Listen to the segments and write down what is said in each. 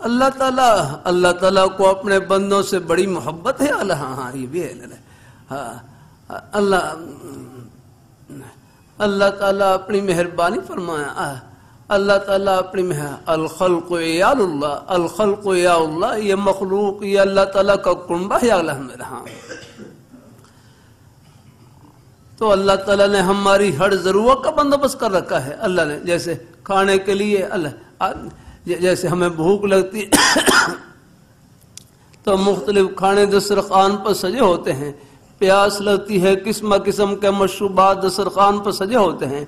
اللہ تعالیٰ کو اپنے بندوں سے بڑی محبت ہے. ہاں یہ بھی ہے. اللہ تعالیٰ اپنی مہربانی فرمایا. اللہ تعالیٰ اپنی الخلق عیال اللہ، الخلق یا اللہ، یہ مخلوق یہ اللہ تعالیٰ کا کنبہ ہے. الحمدللہ. تو اللہ تعالیٰ نے ہماری ہر ضرورت کا بندوبست کر رکھا ہے. اللہ نے جیسے کھانے کے لیے جیسے ہمیں بھوک لگتی تو مختلف کھانے دسترخوان پر سجے ہوتے ہیں. پیاس لگتی ہے، قسم قسم کے مشروبات دسترخوان پر سجے ہوتے ہیں.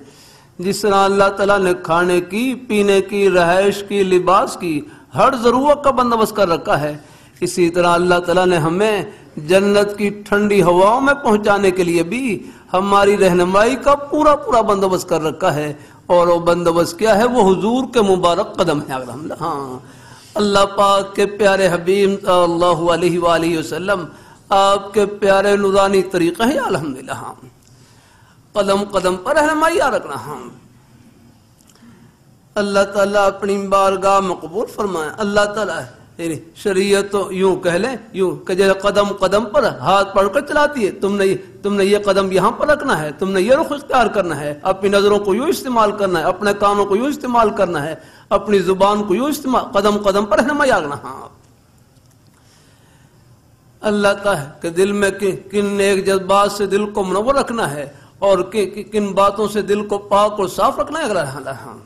جس طرح اللہ تعالیٰ نے کھانے کی، پینے کی، رہائش کی، لباس کی ہر ضرورت کا بندوبست کر رکھا ہے، اسی طرح اللہ تعالیٰ نے ہمیں جنت کی ٹھنڈی ہواؤں میں پہنچانے کے لیے بھی ہماری رہنمائی کا پورا بندوبست کر رکھا ہے. اور وہ بندوبست کیا ہے؟ وہ حضور کے مبارک قدم ہے. ہاں، اللہ پاک کے پیارے حبیب صلی اللہ علیہ وآلہ وسلم آپ کے پیارے نورانی طریقہ ہے. الحمدللہ. قدم قدم پر رہنمائی رکھنا. ہاں، اللہ تعالیٰ اپنی بارگاہ میں قبول فرمائے. اللہ تعالیٰ شریعت تو یوں کہہ لیں یوں کہ جیسے قدم قدم پر ہاتھ پڑھ کر چلاتی ہے. تم نے یہ قدم یہاں پر رکھنا ہے، تم نے یہ رخ اختیار کرنا ہے، اپنی نظروں کو یوں استعمال کرنا ہے، اپنے کانوں کو یوں استعمال کرنا ہے، اپنی زبان کو یوں استعمال، قدم قدم پر رہنمائی رکھنا. ہاں، اللہ کا ہے کہ دل میں کن نیک جذبات سے دل کو منور رکھنا ہے اور کن باتوں سے دل کو پاک اور صاف رکھنا ہے. ہاں